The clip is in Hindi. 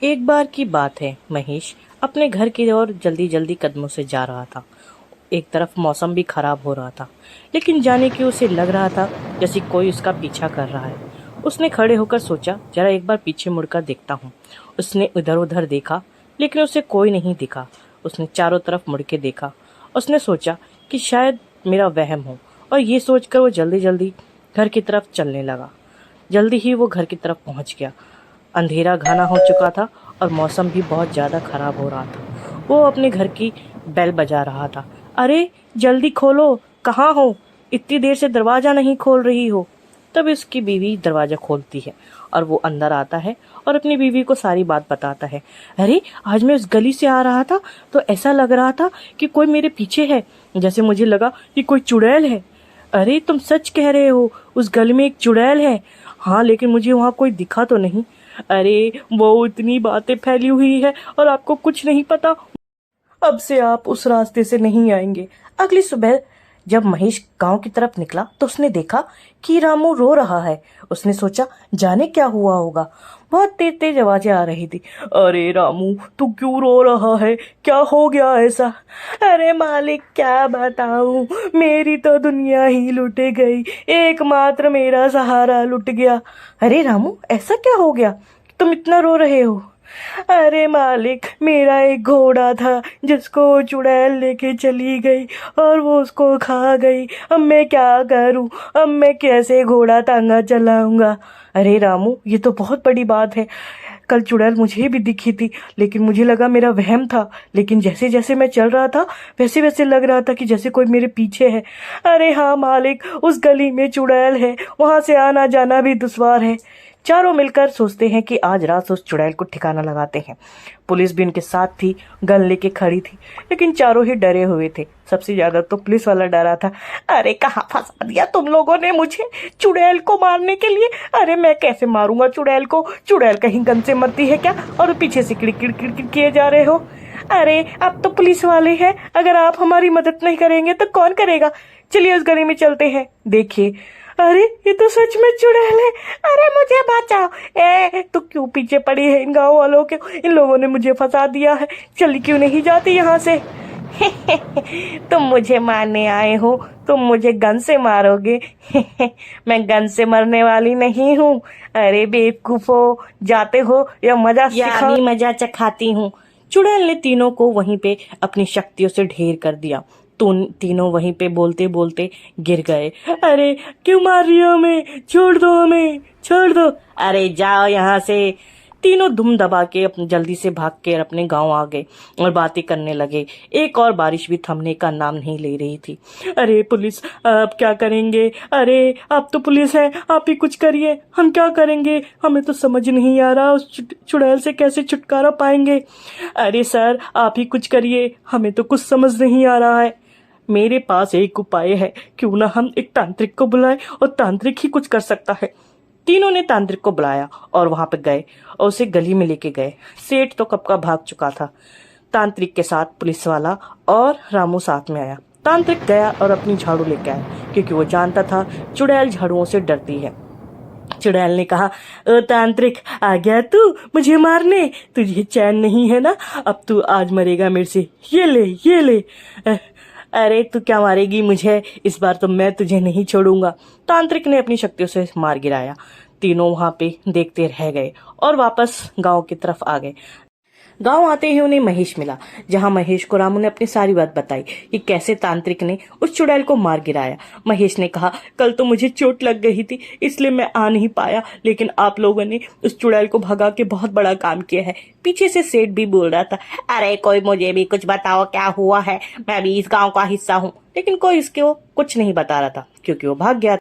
एक बार की बात है। महेश अपने घर की ओर जल्दी जल्दी कदमों से जा रहा था। एक तरफ मौसम भी खराब हो रहा था, लेकिन जाने की उसे लग रहा था जैसे कोई उसका पीछा कर रहा है। उसने खड़े होकर सोचा, जरा एक बार पीछे मुड़कर देखता हूँ। उसने इधर उधर देखा, लेकिन उसे कोई नहीं दिखा। उसने चारों तरफ मुड़ के देखा। उसने सोचा कि शायद मेरा वहम हो, और ये सोचकर वो जल्दी जल्दी घर की तरफ चलने लगा। जल्दी ही वो घर की तरफ पहुंच गया। अंधेरा घना हो चुका था और मौसम भी बहुत ज्यादा खराब हो रहा था। वो अपने घर की बेल बजा रहा था। अरे जल्दी खोलो, कहाँ हो? इतनी देर से दरवाजा नहीं खोल रही हो। तब उसकी बीवी दरवाजा खोलती है और वो अंदर आता है और अपनी बीवी को सारी बात बताता है। अरे आज मैं उस गली से आ रहा था तो ऐसा लग रहा था कि कोई मेरे पीछे है, जैसे मुझे लगा कि कोई चुड़ैल है। अरे तुम सच कह रहे हो, उस गली में एक चुड़ैल है? हाँ, लेकिन मुझे वहाँ कोई दिखा तो नहीं। अरे वो इतनी बातें फैली हुई है और आपको कुछ नहीं पता। अब से आप उस रास्ते से नहीं आएंगे। अगली सुबह जब महेश गांव की तरफ निकला तो उसने देखा कि रामू रो रहा है। उसने सोचा जाने क्या हुआ होगा। बहुत तेज तेज आवाजें आ रही थी। अरे रामू, तू क्यों रो रहा है? क्या हो गया ऐसा? अरे मालिक, क्या बताऊं, मेरी तो दुनिया ही लुट गई। एकमात्र मेरा सहारा लुट गया। अरे रामू, ऐसा क्या हो गया, तुम इतना रो रहे हो? अरे मालिक, मेरा एक घोड़ा था जिसको चुड़ैल लेके चली गई और वो उसको खा गई। अब मैं क्या करूं? अब मैं कैसे घोड़ा टांगा चलाऊंगा? अरे रामू, ये तो बहुत बड़ी बात है। कल चुड़ैल मुझे भी दिखी थी, लेकिन मुझे लगा मेरा वहम था। लेकिन जैसे जैसे मैं चल रहा था वैसे वैसे लग रहा था कि जैसे कोई मेरे पीछे है। अरे हाँ मालिक, उस गली में चुड़ैल है, वहां से आना जाना भी दुश्वार है। चारों मिलकर सोचते हैं कि आज रात उस चुड़ैल को ठिकाना लगाते हैं। पुलिस भी उनके साथ थी, गन लेके खड़ी थी, लेकिन चारों ही डरे हुए थे। सबसे ज्यादा तो पुलिस वाला डरा था। अरे कहाँ फंसा दिया तुम लोगों ने मुझे, चुड़ैल को मारने के लिए? अरे मैं कैसे मारूंगा चुड़ैल को? चुड़ैल कहीं गन से मरती है क्या? और पीछे से किड़किड़ किड़किड़ किए जा रहे हो। अरे अब तो पुलिस वाले हैं, अगर आप हमारी मदद नहीं करेंगे तो कौन करेगा? चलिए उस गली में चलते हैं। देखिए, अरे ये तो सच में चुड़ैल है। अरे मुझे बचाओ। तू क्यों पीछे पड़ी है इन गांव वालों के? इन लोगों ने मुझे फंसा दिया है। चली क्यों नहीं जाती यहाँ से? तुम मुझे मारने आए हो, तुम मुझे गन से मारोगे? मैं गन से मरने वाली नहीं हूँ। अरे बेवकूफो, जाते हो या मजा सिखाओ? अभी मजा चखाती हूँ। चुड़ैल ने तीनों को वहीं पे अपनी शक्तियों से ढेर कर दिया। तो तीनों वहीं पे बोलते बोलते गिर गए। अरे क्यों मार रही हो हमें? छोड़ दो हमें, छोड़ दो। अरे जाओ यहाँ से। तीनों दुम दबा के अपने जल्दी से भाग के अपने गांव आ गए और बातें करने लगे। एक और बारिश भी थमने का नाम नहीं ले रही थी। अरे पुलिस, अब क्या करेंगे? अरे आप तो पुलिस है, आप ही कुछ करिए। हम क्या करेंगे? हमें तो समझ नहीं आ रहा उस चुड़ैल से कैसे छुटकारा पाएंगे। अरे सर, आप ही कुछ करिए, हमें तो कुछ समझ नहीं आ रहा है। मेरे पास एक उपाय है, क्यों ना हम एक तांत्रिक को बुलाएं और तांत्रिक ही कुछ कर सकता है। तीनों ने तांत्रिक को बुलाया और वहां पर गए और उसे गली में लेके गए। सेठ तो कब का भाग चुका था। तांत्रिक के साथ पुलिस वाला और रामू साथ में आया। तांत्रिक गया और अपनी झाड़ू लेके आया, क्योंकि वो जानता था चुड़ैल झाड़ुओं से डरती है। चुड़ैल ने कहा, ओ तांत्रिक, आ गया तू मुझे मारने? तुझे चैन नहीं है ना? अब तू आज मरेगा मेरे से। ये ले, ये ले। अरे तू क्या मारेगी मुझे? इस बार तो मैं तुझे नहीं छोड़ूंगा। तांत्रिक ने अपनी शक्तियों से मार गिराया। तीनों वहां पे देखते रह गए और वापस गांव की तरफ आ गए। गांव आते ही उन्हें महेश मिला, जहां महेश को रामू ने अपनी सारी बात बताई कि कैसे तांत्रिक ने उस चुड़ैल को मार गिराया। महेश ने कहा, कल तो मुझे चोट लग गई थी, इसलिए मैं आ नहीं पाया, लेकिन आप लोगों ने उस चुड़ैल को भगा के बहुत बड़ा काम किया है। पीछे से सेठ भी बोल रहा था, अरे कोई मुझे भी कुछ बताओ, क्या हुआ है? मैं भी इस गाँव का हिस्सा हूँ। लेकिन कोई इसके वो कुछ नहीं बता रहा था, क्योंकि वो भाग गया।